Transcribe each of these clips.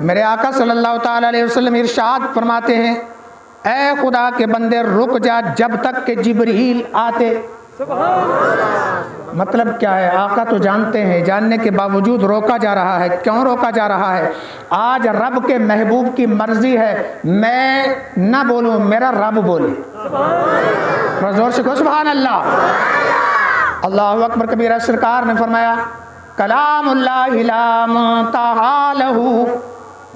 میرے آقا صلی اللہ تعالی علیہ وسلم ارشاد فرماتے ہیں، اے خدا کے بندے رک جا جب تک کہ جبریل آتے۔ مطلب کیا ہے؟ آقا تو جانتے ہیں، جاننے کے باوجود روکا جا رہا ہے۔ کیوں روکا جا رہا ہے؟ آج رب کے محبوب کی مرضی ہے میں نہ بولوں، میرا رب بولے۔ زور سے کہو سبحان اللہ۔ اللہ اکبر کبیرہ۔ سرکار نے فرمایا کلام اللہ لا منتہا لہ،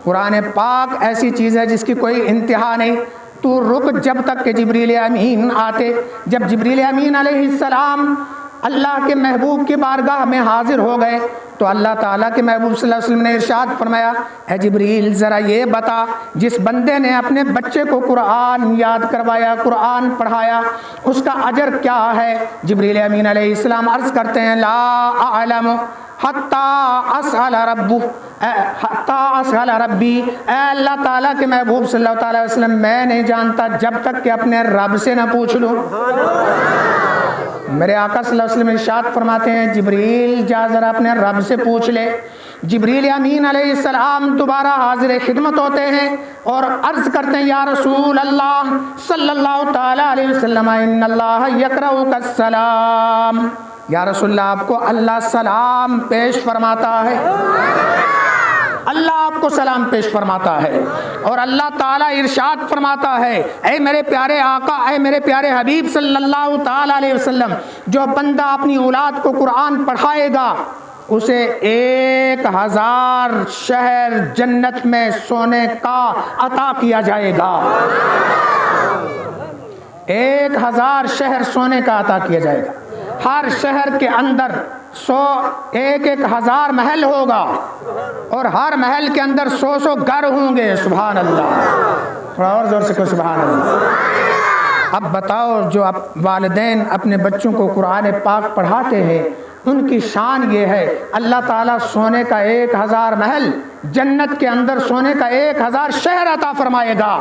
قرآن پاک ایسی چیز ہے جس کی کوئی انتہا نہیں۔ تو رک جب تک کہ جبریل امین آتے۔ جب جبریل امین علیہ السلام اللہ کے محبوب کی بارگاہ میں حاضر ہو گئے تو اللہ تعالیٰ کے محبوب صلی اللہ علیہ وسلم نے ارشاد فرمایا، اے جبریل ذرا یہ بتا، جس بندے نے اپنے بچے کو قرآن یاد کروایا، قرآن پڑھایا، اس کا اجر کیا ہے؟ جبریل امین علیہ السلام عرض کرتے ہیں لا اعلم حتی اسأل ربی، اے اللہ تعالیٰ کے محبوب صلی اللہ تعالیٰ علیہ وسلم میں نہیں جانتا جب تک کہ اپنے رب سے نہ پوچھ لوں۔ میرے آقا صلی اللہ علیہ وسلم ارشاد فرماتے ہیں جبریل جا ذرا اپنے رب سے پوچھ لے۔ جبریل امین علیہ السلام دوبارہ حاضر خدمت ہوتے ہیں اور عرض کرتے ہیں یا رسول اللہ صلی اللہ تعالیٰ علیہ وسلم ان اللہ یقرؤک السلام، یا رسول اللہ آپ کو اللہ سلام پیش فرماتا ہے، اللہ آپ کو سلام پیش فرماتا ہے۔ اور اللہ تعالیٰ ارشاد فرماتا ہے اے میرے پیارے آقا، اے میرے پیارے حبیب صلی اللہ تعالیٰ علیہ وسلم، جو بندہ اپنی اولاد کو قرآن پڑھائے گا اسے 1000 شہر جنت میں سونے کا عطا کیا جائے گا۔ 1000 شہر سونے کا عطا کیا جائے گا۔ ہر شہر کے اندر 1000 محل ہوگا اور ہر محل کے اندر 100 گھر ہوں گے۔ سبحان اللہ، تھوڑا اور زور سے کہو سبحان اللہ۔ اب بتاؤ جو والدین اپنے بچوں کو قرآن پاک پڑھاتے ہیں ان کی شان یہ ہے، اللہ تعالیٰ سونے کا 1000 محل جنت کے اندر سونے کا 1000 شہر عطا فرمائے گا۔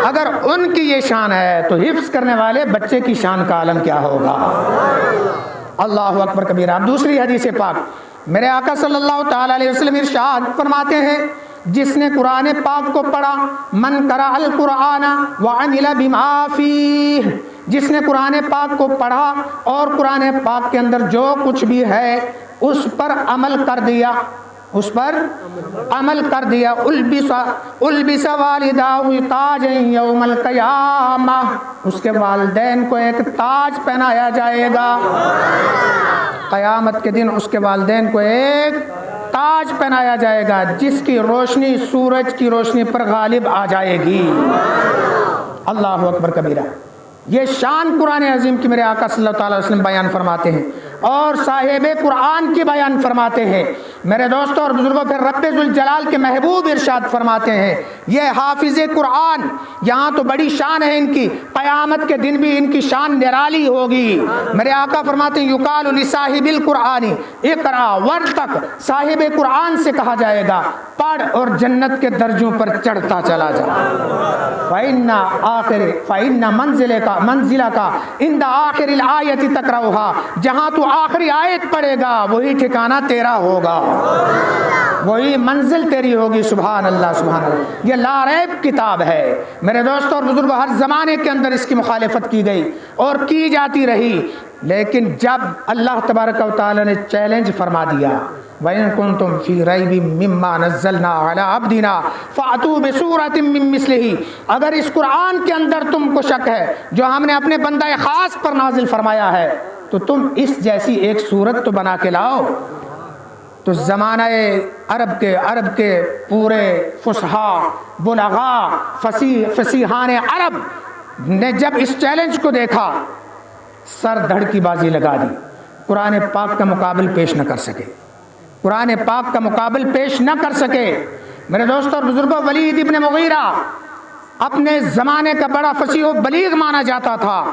اگر ان کی یہ شان ہے تو حفظ کرنے والے بچے کی شان کا عالم کیا ہوگا؟ اللہ اکبر کبیرہ۔ دوسری حدیث پاک میرے آقا صلی اللہ تعالیٰ علیہ وسلم ارشاد فرماتے ہیں جس نے قرآن پاک کو پڑھا، من قرأ القرآن وعمل بما فیہ، جس نے قرآن پاک کو پڑھا اور قرآن پاک کے اندر جو کچھ بھی ہے اس پر عمل کر دیا، اس پر عمل کر دیا، البس والداہ تاجا یوم القیامہ، اس کے والدین کو ایک تاج پہنایا جائے گا۔ قیامت کے دن اس کے والدین کو ایک تاج پہنایا جائے گا جس کی روشنی سورج کی روشنی پر غالب آ جائے گی۔ اللہ اکبر کبیرہ۔ یہ شان قرآن عظیم کی میرے آقا صلی اللہ تعالیٰ علیہ وسلم بیان فرماتے ہیں اور صاحب قرآن کی بیان فرماتے ہیں۔ میرے دوستوں اور بزرگوں، پھر رب ذوالجلال کے محبوب ارشاد فرماتے ہیں یہ حافظ قرآن، یہاں تو بڑی شان ہے ان کی، قیامت کے دن بھی ان کی شان نرالی ہوگی۔ میرے آقا فرماتے ہیں یقال لصاحب القرآن اقرا ورتق، صاحب قرآن سے کہا جائے گا پڑھ اور جنت کے درجوں پر چڑھتا چلا جا۔ فإن منزلہ کا عند آخر الآیت تقرأها، جہاں تو آخری آیت پڑھے گا وہی ٹھکانہ تیرا ہوگا، وہی منزل تیری ہوگی۔ سبحان اللہ، سبحان اللہ۔ یہ لا ریب کتاب ہے میرے دوستوں اور بزرگوں، ہر زمانے کے اندر اس کی مخالفت کی گئی اور کی جاتی رہی، لیکن جب اللہ تبارک و تعالی نے چیلنج فرما دیا وَإِن كُنتُمْ فِي رَيْبٍ مِّمَّا نَزَّلْنَا عَلَىٰ عَبْدِنَا فَأْتُوا بِسُورَةٍ مِّن مِّثْلِهِ، اگر اس قرآن کے اندر تم کو شک ہے جو ہم نے اپنے بندہ خاص پر نازل فرمایا ہے تو تم اس جیسی ایک صورت تو بنا کے لاؤ۔ تو زمانہ عرب کے پورے فصحاء بلغاء فصیحان عرب نے جب اس چیلنج کو دیکھا سر دھڑ کی بازی لگا دی، قرآن پاک کا مقابل پیش نہ کر سکے، قرآن پاک کا مقابل پیش نہ کر سکے۔ میرے دوستوں اور بزرگوں، ولید ابن مغیرہ اپنے زمانے کا بڑا فصیح و بلیغ مانا جاتا تھا،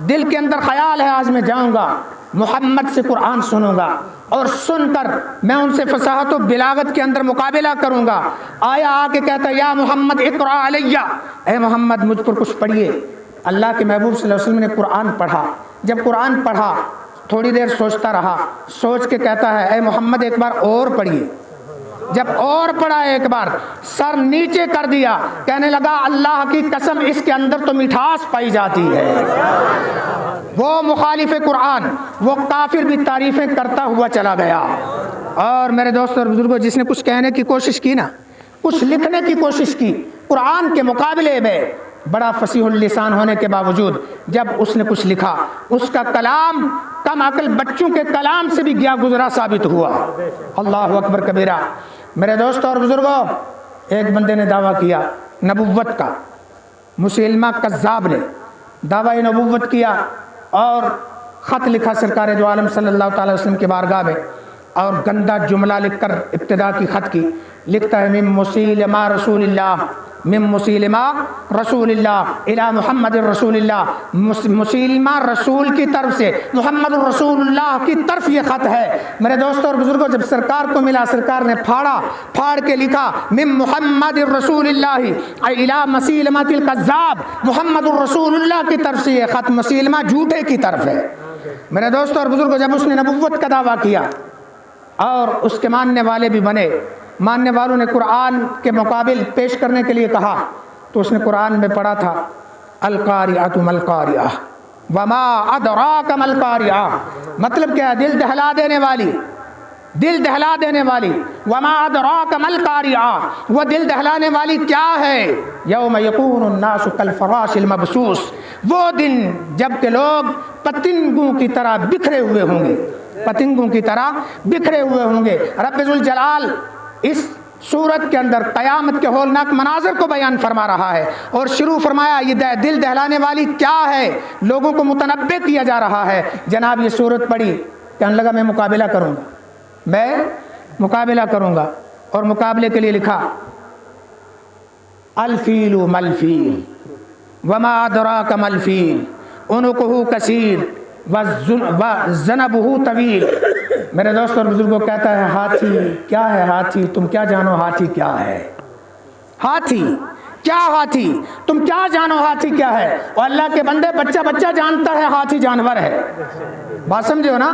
دل کے اندر خیال ہے آج میں جاؤں گا محمد سے قرآن سنوں گا اور سن کر میں ان سے فصاحت و بلاغت کے اندر مقابلہ کروں گا۔ آیا آ کے کہتا یا محمد اقرأ علیہ، اے محمد مجھ پر کچھ پڑھیے۔ اللہ کے محبوب صلی اللہ علیہ وسلم نے قرآن پڑھا، جب قرآن پڑھا تھوڑی دیر سوچتا رہا، سوچ کے کہتا ہے اے محمد ایک بار اور پڑھیے۔ جب اور پڑھا ایک بار سر نیچے کر دیا، کہنے لگا اللہ کی قسم اس کے اندر تو مٹھاس پائی جاتی ہے۔ وہ مخالف قرآن، وہ کافر بھی تعریفیں کرتا ہوا چلا گیا۔ اور میرے دوستوں اور بزرگوں، جس نے کچھ کہنے کی کوشش کی نا، کچھ لکھنے کی کوشش کی قرآن کے مقابلے میں، بڑا فصیح اللسان ہونے کے باوجود جب اس نے کچھ لکھا، اس کا کلام کم عقل بچوں کے کلام سے بھی گیا گزرا ثابت ہوا۔ اللہ اکبر کبیرہ۔ میرے دوستوں اور بزرگوں، ایک بندے نے دعویٰ کیا نبوت کا، مسلمہ کذاب نے دعویٰ نبوت کیا اور خط لکھا سرکار دو عالم صلی اللہ تعالی وسلم کی بارگاہ میں، اور گندا جملہ لکھ کر ابتدا کی خط کی، لکھتا ہے من مسیلمہ رسول اللہ، من مسیلمہ رسول اللہ الی محمد رسول اللہ، مسیلمہ رسول کی طرف سے محمد رسول اللہ کی طرف یہ خط ہے۔ میرے دوستوں اور بزرگوں، جب سرکار کو ملا، سرکار نے پھاڑ کے لکھا من محمد رسول اللہ الی مسیلمہ الکذاب، محمد رسول اللہ کی طرف سے یہ خط مسیلمہ جھوٹے کی طرف ہے۔ میرے دوستوں اور بزرگوں، جب اس نے نبوت کا دعویٰ کیا اور اس کے ماننے والے بھی بنے، ماننے والوں نے قرآن کے مقابل پیش کرنے کے لیے کہا، تو اس نے قرآن میں پڑھا تھا القاریۃ ما القاریہ وما ادراک ما القاریہ، مطلب کیا ہے؟ دل دہلا دینے والی، دل دہلا دینے والی، وما ادراک ما القاریہ، وہ دل دہلانے والی کیا ہے؟ یوم یکون الناس کالفراش المبثوث، وہ دن جب کہ لوگ پتنگوں کی طرح بکھرے ہوئے ہوں گے، پتنگوں کی طرح بکھرے ہوئے ہوں گے۔ رب ذوالجلال اس سورت کے اندر قیامت کے ہولناک مناظر کو بیان فرما رہا ہے، اور شروع فرمایا یہ دل دہلانے والی کیا ہے، لوگوں کو متنبہ کیا جا رہا ہے۔ جناب یہ سورت پڑھی، کہنے لگا میں مقابلہ کروں گا، میں مقابلہ کروں گا، اور مقابلے کے لیے لکھا الفیل ملفیل وما ادراک ملفیل عنقہ کثیر وذنبہ طویل۔ میرے دوست اور بزرگوں، کہتا ہے ہاتھی کیا ہے؟ ہاتھی تم کیا جانو ہاتھی کیا ہے؟ ہاتھی کیا؟ ہاتھی تم کیا جانو ہاتھی کیا ہے؟ اور اللہ کے بندے بچہ جانتا ہے ہاتھی جانور ہے، بات سمجھے ہو نا؟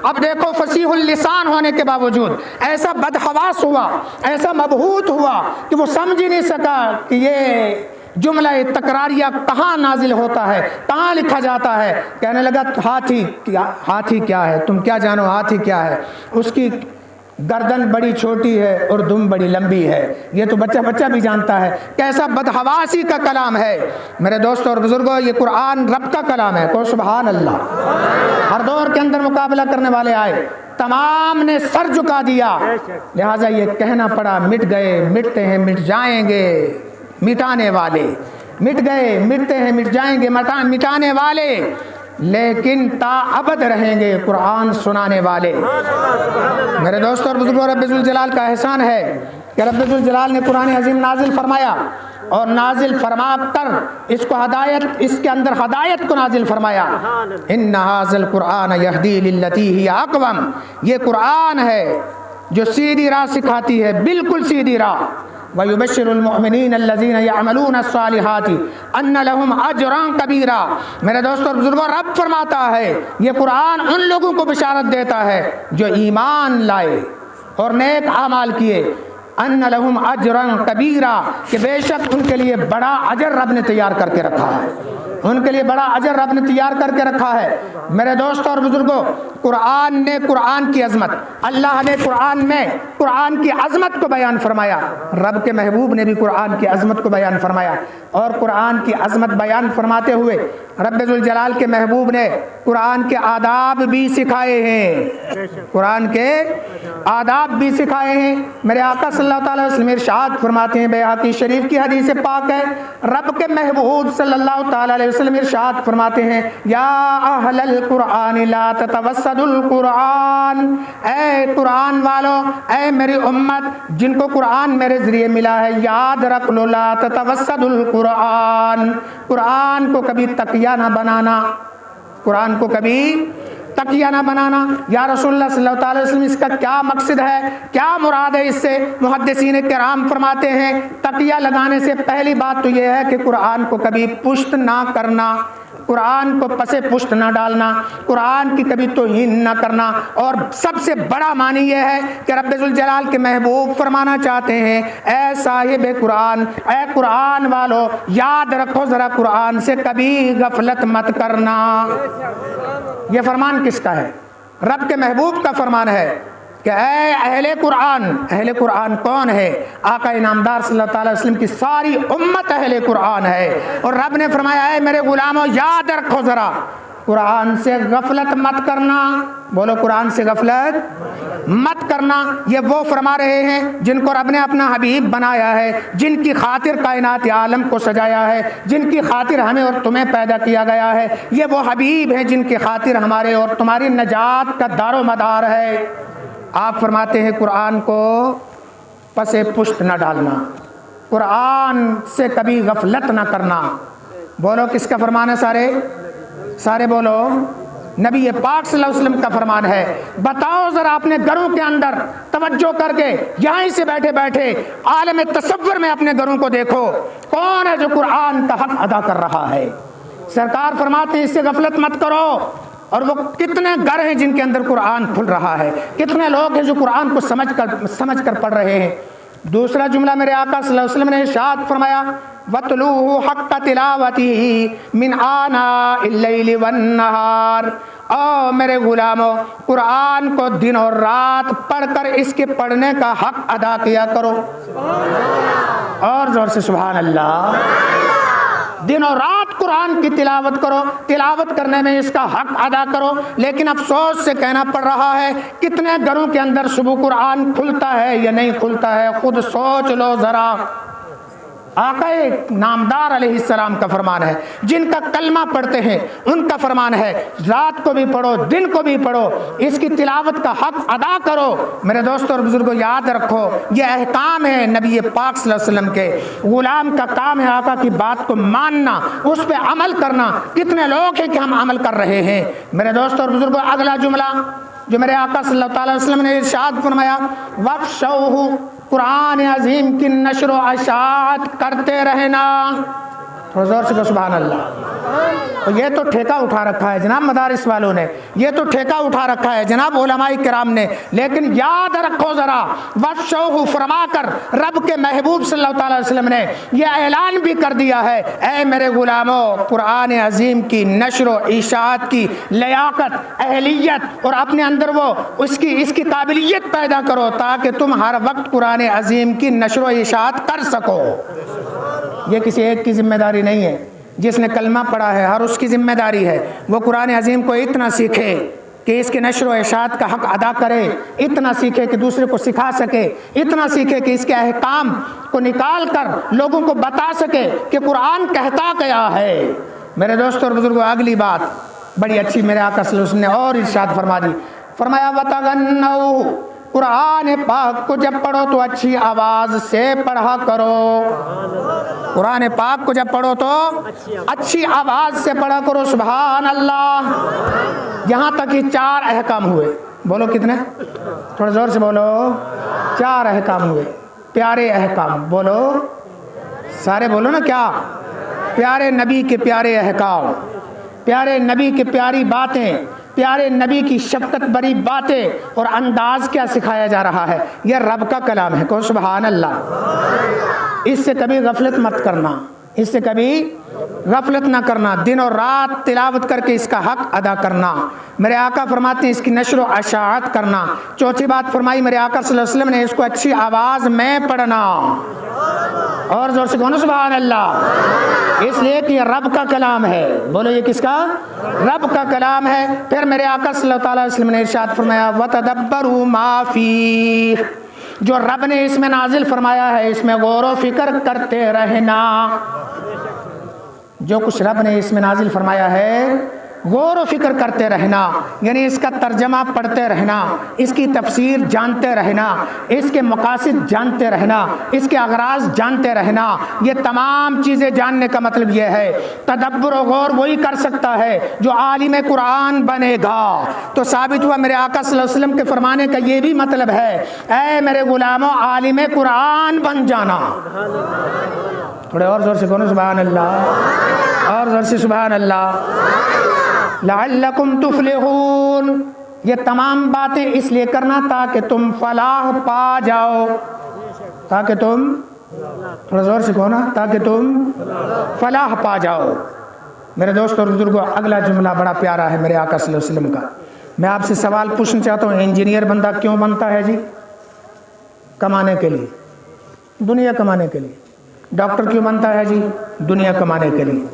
اب دیکھو فصیح اللسان ہونے کے باوجود ایسا بدحواس ہوا، ایسا مبہوت ہوا کہ وہ سمجھ ہی نہیں سکا کہ یہ جملہ تکراریہ کہاں نازل ہوتا ہے، کہاں لکھا جاتا ہے۔ کہنے لگا ہاتھی کیا ہے؟ تم کیا جانو ہاتھی کیا ہے؟ اس کی گردن بڑی چھوٹی ہے اور دم بڑی لمبی ہے، یہ تو بچہ بھی جانتا ہے۔ کیسا بدحواسی کا کلام ہے۔ میرے دوستوں اور بزرگوں، یہ قرآن رب کا کلام ہے، تو سبحان اللہ۔ ہر دور کے اندر مقابلہ کرنے والے آئے، تمام نے سر جھکا دیا، لہٰذا یہ کہنا پڑا مٹ گئے مٹتے ہیں مٹ جائیں گے مٹانے والے، مٹ گئے مٹتے ہیں مٹ جائیں گے مٹانے والے، لیکن تا ابد رہیں گے قرآن سنانے والے۔ میرے دوستوں اور بزرگوں، رب ذوالجلال کا احسان ہے کہ رب ذوالجلال نے قرآن عظیم نازل فرمایا، اور نازل فرما کر اس کو ہدایت، اس کے اندر ہدایت کو نازل فرمایا۔ ان ھذا القرآن یہدی للتی ہی اقوم، یہ قرآن ہے جو سیدھی راہ سکھاتی ہے، بالکل سیدھی راہ۔ وَيُبَشِّرُ الْمُؤْمِنِينَ الَّذِينَ يَعْمَلُونَ الصَّالِحَاتِ أَنَّ لَهُمْ أَجْرًا كَبِيرًا۔ میرے دوستوں اور بزرگوں، رب فرماتا ہے یہ قرآن ان لوگوں کو بشارت دیتا ہے جو ایمان لائے اور نیک اعمال کیے، ان لہم اجرا کبیرا، کہ بے شک ان کے لیے بڑا اجر رب نے تیار کر کے رکھا ہے، ان کے لیے بڑا اجر رب نے تیار کر کے رکھا ہے۔ میرے دوستوں اور بزرگوں، قرآن نے قرآن کی عظمت، اللہ نے قرآن میں قرآن کی عظمت کو بیان فرمایا، رب کے محبوب نے بھی قرآن کی عظمت کو بیان فرمایا، اور قرآن کی عظمت بیان فرماتے ہوئے رب ذوالجلال کے محبوب نے قرآن کے آداب بھی سکھائے ہیں، قرآن کے آداب بھی سکھائے ہیں۔ میرے آقا صلی اللہ تعالی وسلم ارشاد فرماتے ہیں، بیہقی شریف کی حدیث پاک ہے، رب کے محبوب صلی اللہ تعالی علیہ وسلم ارشاد فرماتے ہیں، یا اہل القرآن لا تتوسدوا القرآن، اے قرآن والو، اے میری امت جن کو قرآن میرے ذریعے ملا ہے، یاد رکھ لو، لا تتوسدوا القرآن، قرآن کو کبھی تقیہ نہ بنانا، قرآن کو کبھی تقیہ نہ بنانا۔ یا رسول اللہ صلی اللہ تعالی وسلم، اس کا کیا مقصد ہے، کیا مراد ہے اس سے؟ محدثین کرام فرماتے ہیں تقیہ لگانے سے پہلی بات تو یہ ہے کہ قرآن کو کبھی پشت نہ کرنا، قرآن کو پسے پشت نہ ڈالنا، قرآن کی کبھی توہین نہ کرنا، اور سب سے بڑا معنی یہ ہے کہ رب ذوالجلال کے محبوب فرمانا چاہتے ہیں اے صاحب قرآن، اے قرآن والو، یاد رکھو ذرا قرآن سے کبھی غفلت مت کرنا۔ یہ فرمان کس کا ہے؟ رب کے محبوب کا فرمان ہے کہ اے اہل قرآن۔ اہل قرآن کون ہے؟ آقا انعامدار صلی اللہ تعالی وسلم کی ساری امت اہل قرآن ہے، اور رب نے فرمایا اے میرے غلاموں یاد رکھو ذرا قرآن سے غفلت مت کرنا۔ بولو قرآن سے غفلت مت کرنا۔ یہ وہ فرما رہے ہیں جن کو رب نے اپنا حبیب بنایا ہے، جن کی خاطر کائنات عالم کو سجایا ہے، جن کی خاطر ہمیں اور تمہیں پیدا کیا گیا ہے۔ یہ وہ حبیب ہیں جن کی خاطر ہمارے اور تمہاری نجات کا دار و مدار ہے۔ آپ فرماتے ہیں قرآن کو پسے پشت نہ ڈالنا، قرآن سے کبھی غفلت نہ کرنا۔ بولو کس کا فرمان ہے؟ سارے بولو نبی پاک صلی اللہ علیہ وسلم کا فرمان ہے۔ بتاؤ ذرا اپنے گھروں کے اندر توجہ کر کے، یہاں سے بیٹھے بیٹھے عالم تصور میں اپنے گھروں کو دیکھو، کون ہے جو قرآن کا حق ادا کر رہا ہے؟ سرکار فرماتے ہیں اس سے غفلت مت کرو۔ اور وہ کتنے گھر ہیں جن کے اندر قرآن کھل رہا ہے، کتنے لوگ ہیں جو قرآن کو سمجھ کر پڑھ رہے ہیں۔ دوسرا جملہ میرے آقا صلی اللہ علیہ وسلم نے ارشاد فرمایا وَاتْلُوهُ حَقَّ تِلَاوَتِهِ مِنْ آنَاءِ اللَّيْلِ وَالنَّهَارِ۔ او میرے غلاموں، قرآن کو دن اور رات پڑھ کر اس کے پڑھنے کا حق ادا کیا کرو۔ اور زور سے سبحان اللہ۔ دن اور رات قرآن کی تلاوت کرو، تلاوت کرنے میں اس کا حق ادا کرو۔ لیکن افسوس سے کہنا پڑ رہا ہے کتنے گھروں کے اندر صبح قرآن کھلتا ہے یا نہیں کھلتا ہے؟ خود سوچ لو ذرا۔ آقا نامدار علیہ السلام کا فرمان ہے، جن کا کلمہ پڑھتے ہیں ان کا فرمان ہے رات کو بھی پڑھو دن کو بھی پڑھو، اس کی تلاوت کا حق ادا کرو۔ میرے دوستوں اور بزرگوں یاد رکھو یہ احکام ہے نبی پاک صلی اللہ علیہ وسلم کے۔ غلام کا کام ہے آقا کی بات کو ماننا، اس پہ عمل کرنا۔ کتنے لوگ ہیں کہ ہم عمل کر رہے ہیں؟ میرے دوستوں اور بزرگوں اگلا جملہ جو میرے آقا صلی اللہ تعالی وسلم نے ارشاد فرمایا وَافْشَوْهُ، قرآن عظیم کی نشر و اشاعت کرتے رہنا۔ تھوڑا زور سے سبحان اللہ۔ یہ تو ٹھیکہ اٹھا رکھا ہے جناب مدارس والوں نے، یہ تو ٹھیکہ اٹھا رکھا ہے جناب علماء کرام نے، لیکن یاد رکھو ذرا وَافْشَوْهُ فرما کر رب کے محبوب صلی اللہ تعالی وسلم نے یہ اعلان بھی کر دیا ہے اے میرے غلاموں، قرآن عظیم کی نشر و اشاعت کی لیاقت، اہلیت اور اپنے اندر وہ اس کی قابلیت پیدا کرو تاکہ تم ہر وقت قرآن عظیم کی نشر و اشاعت کر سکو۔ یہ کسی ایک کی ذمہ داری نہیں ہے، جس نے کلمہ پڑھا ہے ہر اس کی ذمہ داری ہے وہ قرآن عظیم کو اتنا سیکھے کہ اس کے نشر و اشاعت کا حق ادا کرے، اتنا سیکھے کہ دوسرے کو سکھا سکے، اتنا سیکھے کہ اس کے احکام کو نکال کر لوگوں کو بتا سکے کہ قرآن کہتا کیا ہے۔ میرے دوستوں اور بزرگوں اگلی بات بڑی اچھی میرے آقا صلی اللہ علیہ وسلم نے اور ارشاد فرما دی، فرمایا وَتَغَنَّوْا، قرآن پاک کو جب پڑھو تو اچھی آواز سے پڑھا کرو۔ قرآن پاک کو جب پڑھو تو اچھی آواز سے پڑھا کرو۔ سبحان اللہ۔ یہاں تک ہی 4 احکام ہوئے۔ بولو کتنے؟ تھوڑا زور سے بولو۔ 4 احکام ہوئے، پیارے احکام۔ بولو سارے بولو نا کیا؟ پیارے نبی کے پیارے احکام، پیارے نبی کی پیاری باتیں، پیارے نبی کی شفقت بری باتیں، اور انداز کیا سکھایا جا رہا ہے؟ یہ رب کا کلام ہے۔ کون سبحان اللہ۔ اس سے کبھی غفلت مت کرنا، اس سے کبھی غفلت نہ کرنا، دن اور رات تلاوت کر کے اس کا حق ادا کرنا۔ میرے آقا فرماتے ہیں اس کی نشر و اشاعت کرنا۔ چوتھی بات فرمائی میرے آقا صلی اللہ علیہ وسلم نے اس کو اچھی آواز میں پڑھنا۔ اور زور سے کہو سبحان اللہ، اس لیے کہ یہ رب کا کلام ہے۔ بولو یہ کس کا؟ رب کا کلام ہے۔ پھر میرے آقا صلی اللہ تعالی وسلم نے ارشاد فرمایا وَتَدَبَّرُوا مَا فِيهِ، جو رب نے اس میں نازل فرمایا ہے اس میں غور و فکر کرتے رہنا۔ جو کچھ رب نے اس میں نازل فرمایا ہے غور و فکر کرتے رہنا، یعنی اس کا ترجمہ پڑھتے رہنا، اس کی تفسیر جانتے رہنا، اس کے مقاصد جانتے رہنا، اس کے اغراض جانتے رہنا۔ یہ تمام چیزیں جاننے کا مطلب یہ ہے تدبر و غور وہی کر سکتا ہے جو عالم قرآن بنے گا۔ تو ثابت ہوا میرے آقا صلی اللہ علیہ وسلم کے فرمانے کا یہ بھی مطلب ہے اے میرے غلاموں عالم قرآن بن جانا۔ تھوڑے اور زور سے کہو سبحان اللہ۔ اور ذرا سے سبحان اللہ. لعلکم تفلحون. یہ تمام باتیں اس لیے کرنا تاکہ تم فلاح پا جاؤ. تاکہ تم تھوڑا زور سے کہو نا, تاکہ تم فلاح پا جاؤ. میرے دوست اور بزرگوں, اگلا جملہ بڑا پیارا ہے میرے آقا صلی اللہ علیہ وسلم کا. میں آپ سے سوال پوچھنا چاہتا ہوں, انجینئر بندہ کیوں بنتا ہے جی؟ کمانے کے لیے, دنیا کمانے کے لیے. ڈاکٹر کیوں بنتا ہے جی؟ دنیا کمانے کے لیے.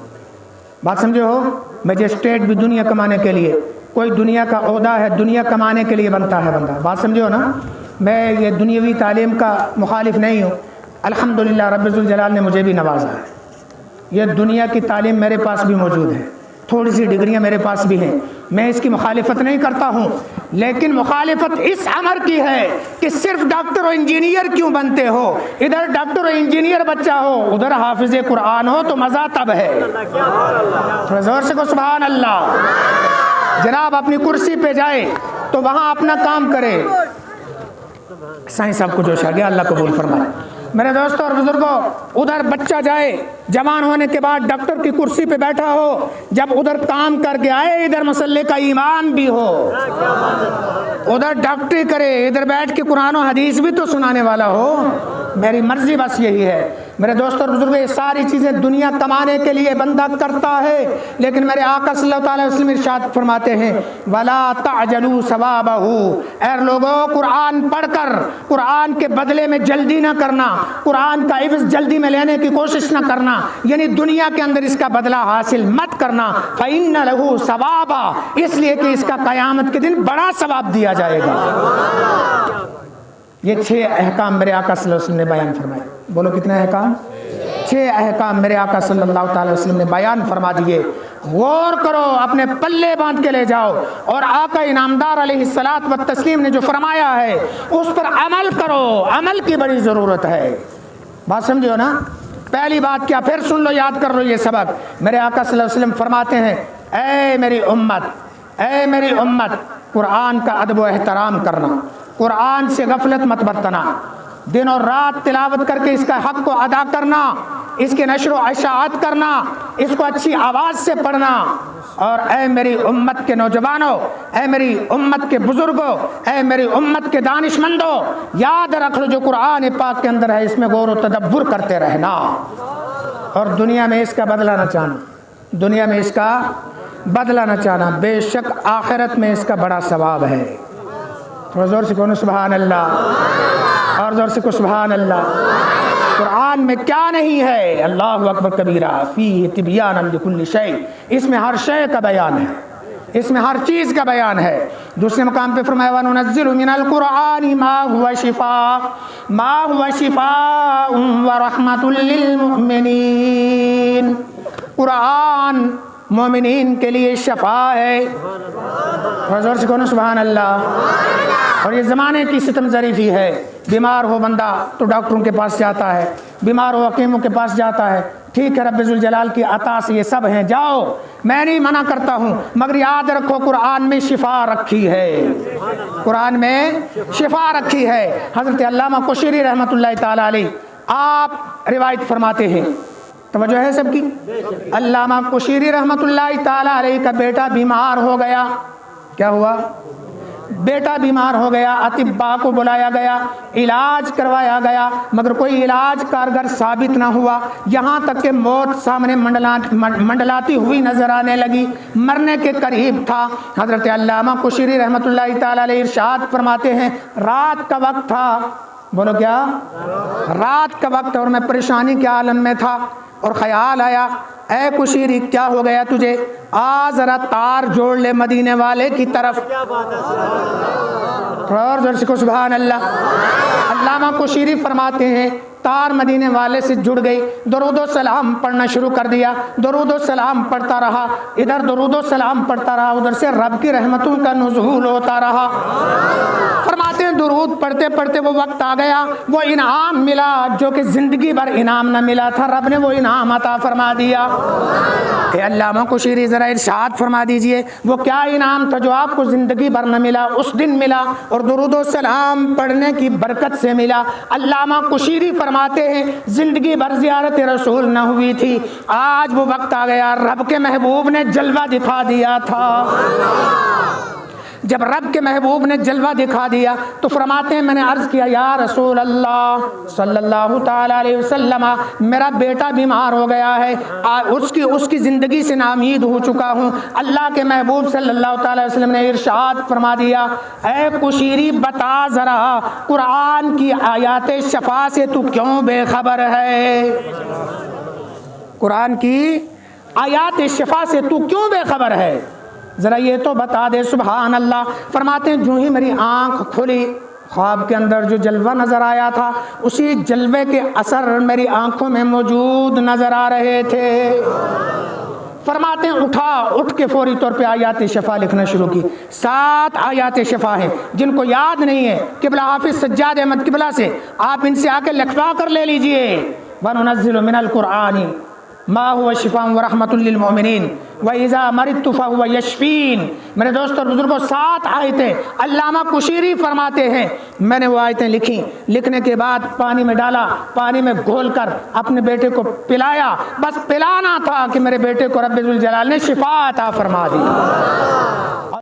بات سمجھے ہو؟ مجسٹریٹ بھی دنیا کمانے کے لیے. کوئی دنیا کا عہدہ ہے, دنیا کمانے کے لیے بنتا ہے بندہ. بات سمجھے ہو نا؟ میں یہ دنیاوی تعلیم کا مخالف نہیں ہوں. الحمدللہ رب ذوالجلال نے مجھے بھی نوازا ہے. یہ دنیا کی تعلیم میرے پاس بھی موجود ہے, تھوڑی سی ڈگریاں میرے پاس بھی ہیں. میں اس کی مخالفت نہیں کرتا ہوں, لیکن مخالفت اس امر کی ہے کہ صرف ڈاکٹر اور انجینئر کیوں بنتے ہو. ادھر ڈاکٹر اور انجینئر بچہ ہو, ادھر حافظ قرآن ہو, تو مزہ تب ہے. تھوڑا زور سے کو سبحان اللہ. جناب اپنی کرسی پہ جائے تو وہاں اپنا کام کرے. سائنس سب کو جوش آ گیا, اللہ قبول فرمائے. میرے دوستوں اور بزرگوں, ادھر بچہ جائے جوان ہونے کے بعد ڈاکٹر کی کرسی پہ بیٹھا ہو, جب ادھر کام کر کے آئے ادھر مسئلے کا ایمان بھی ہو. ادھر ڈاکٹری کرے, ادھر بیٹھ کے قرآن و حدیث بھی تو سنانے والا ہو. میری مرضی بس یہی ہے. میرے دوستوں اور بزرگوں, یہ ساری چیزیں دنیا کمانے کے لیے بندہ کرتا ہے, لیکن میرے آقا صلی اللہ تعالی وسلم ارشاد فرماتے ہیں وَلَا تَعْجَلُوا ثَوَابَهُ. اے لوگوں, قرآن پڑھ کر قرآن کے بدلے میں جلدی نہ کرنا, قرآن کا عوض جلدی میں لینے کی کوشش نہ کرنا, یعنی دنیا کے اندر اس کا بدلہ حاصل مت کرنا. فَإِنَّ لَهُ ثَوَابًا, اس لیے کہ اس کا قیامت کے دن بڑا ثواب دیا جائے گا. یہ 6 احکام میرے آقا صلی اللہ علیہ وسلم نے بیان فرمائے. بولو کتنے احکام؟ 6 احکام میرے آقا صلی اللہ تعالی وسلم نے بیان فرما دیے. غور کرو, اپنے پلے باندھ کے لے جاؤ, اور آقا انعامدار علیہ الصلوۃ والتسلیم نے جو فرمایا ہے اس پر عمل کرو. عمل کی بڑی ضرورت ہے. بات سمجھو نا؟ پہلی بات کیا, پھر سن لو, یاد کر لو یہ سبق. میرے آقا صلی اللہ علیہ وسلم فرماتے ہیں اے میری امت, اے میری امت, قرآن کا ادب و احترام کرنا, قرآن سے غفلت مت برتنا, دن اور رات تلاوت کر کے اس کا حق کو ادا کرنا, اس کے نشر و اشاعت کرنا, اس کو اچھی آواز سے پڑھنا. اور اے میری امت کے نوجوانوں, اے میری امت کے بزرگوں, اے میری امت کے دانش مندوں, یاد رکھ لو جو قرآن پاک کے اندر ہے اس میں غور و تدبر کرتے رہنا, اور دنیا میں اس کا بدلہ نہ چاہنا, دنیا میں اس کا بدلہ نہ چاہنا. بے شک آخرت میں اس کا بڑا ثواب ہے. تھوڑا زور سے کہو سبحان اللہ, اور زور سے کہو سبحان اللہ. قرآن میں کیا نہیں ہے؟ اللہ اکبر کبیرہ, فیہ تبیانا لکل شیء, اس میں ہر شے کا بیان ہے, اس میں ہر چیز کا بیان ہے. دوسرے مقام پہ فرمایا وَنُنَزِّلُ مِنَ الْقُرْآنِ مَا هُوَ شِفَاءٌ وَرَحْمَةٌ لِّلْمُؤْمِنِينَ. قرآن مومنین کے لیے شفا ہے. حضور سے کہو سبحان اللہ. اور یہ زمانے کی ستم ظریفی ہے, بیمار ہو بندہ تو ڈاکٹروں کے پاس جاتا ہے, بیمار ہو حکیموں کے پاس جاتا ہے. ٹھیک ہے, رب ذوالجلال کی عطا سے یہ سب ہیں, جاؤ, میں نہیں منع کرتا ہوں, مگر یاد رکھو قرآن میں شفا رکھی ہے, قرآن میں شفا رکھی ہے. حضرت علامہ قشیری رحمۃ اللہ تعالی علیہ آپ روایت فرماتے ہیں, توجہ ہے سب کی, علامہ قشیری رحمۃ اللہ تعالی علیہ کا بیٹا بیمار ہو گیا. کیا ہوا؟ بیٹا بیمار ہو گیا. اطباء کو بلایا گیا, علاج کروایا گیا, مگر کوئی علاج کارگر ثابت نہ ہوا, یہاں تک کہ موت سامنے منڈلاتی ہوئی نظر آنے لگی, مرنے کے قریب تھا. حضرت علامہ قشیری رحمۃ اللہ تعالی علیہ ارشاد فرماتے ہیں رات کا وقت تھا. بولو کیا؟ رات کا وقت, اور میں پریشانی کے عالم میں تھا, اور خیال آیا اے قشیری کیا ہو گیا تجھے, آ ذرا تار جوڑ لے مدینے والے کی طرف. اور زور سے کو سبحان اللہ. علامہ قشیری فرماتے ہیں تار مدینے والے سے جڑ گئی, درود و سلام پڑھنا شروع کر دیا, درود و سلام پڑھتا رہا, ادھر درود و سلام پڑھتا رہا, ادھر سے رب کی رحمتوں کا نزول ہوتا رہا. فرماتے ہیں درود پڑھتے پڑھتے وہ وقت آ گیا، وہ انعام ملا جو کہ زندگی بھر انعام نہ ملا تھا، رب نے وہ انعام عطا فرما دیا۔ کہ علامہ کشیری ذرا ارشاد فرما دیجئے وہ کیا انعام تھا جو آپ کو زندگی بھر نہ ملا، اس دن ملا اور درود و سلام پڑھنے کی برکت سے ملا۔ علامہ کشیری فرماتے ہیں زندگی بھر زیارت رسول نہ ہوئی تھی، آج وہ وقت آ گیا رب کے محبوب نے جلوہ دکھا دیا تھا۔ جب رب کے محبوب نے جلوہ دکھا دیا تو فرماتے ہیں میں نے عرض کیا یا رسول اللہ صلی اللہ تعالیٰ علیہ وسلم میرا بیٹا بیمار ہو گیا ہے، اس کی زندگی سے نامید ہو چکا ہوں۔ اللہ کے محبوب صلی اللہ تعالیٰ علیہ وسلم نے ارشاد فرما دیا اے کشیری بتا ذرا قرآن کی آیات شفا سے تو کیوں بے خبر ہے؟ قرآن کی آیات شفا سے تو کیوں بے خبر ہے؟ ذرا یہ تو بتا دے۔ سبحان اللہ۔ فرماتے ہیں جو ہی میری آنکھ کھلی خواب کے اندر جو جلوہ نظر آیا تھا اسی جلوے کے اثر میری آنکھوں میں موجود نظر آ رہے تھے۔ فرماتے ہیں اٹھ کے فوری طور پہ آیات شفا لکھنا شروع کی۔ 7 آیات شفا ہیں جن کو یاد نہیں ہے قبلہ حافظ سجاد احمد قبلہ سے آپ ان سے آ کے لکھوا کر لے لیجئے۔ وَنُنَزِّلُ مِنَ الْقُرْآنِ ما هو شفاء ورحمۃ للمؤمنین وَإِذَا مَرِضْتُ فَهُوَ يَشْفِينِ۔ میرے دوستو اور بزرگوں 7 آیتیں علامہ کشیری فرماتے ہیں میں نے وہ آیتیں لکھی، لکھنے کے بعد پانی میں ڈالا، پانی میں گھول کر اپنے بیٹے کو پلایا، بس پلانا تھا کہ میرے بیٹے کو رب ذوالجلال نے شفا عطا فرما دی۔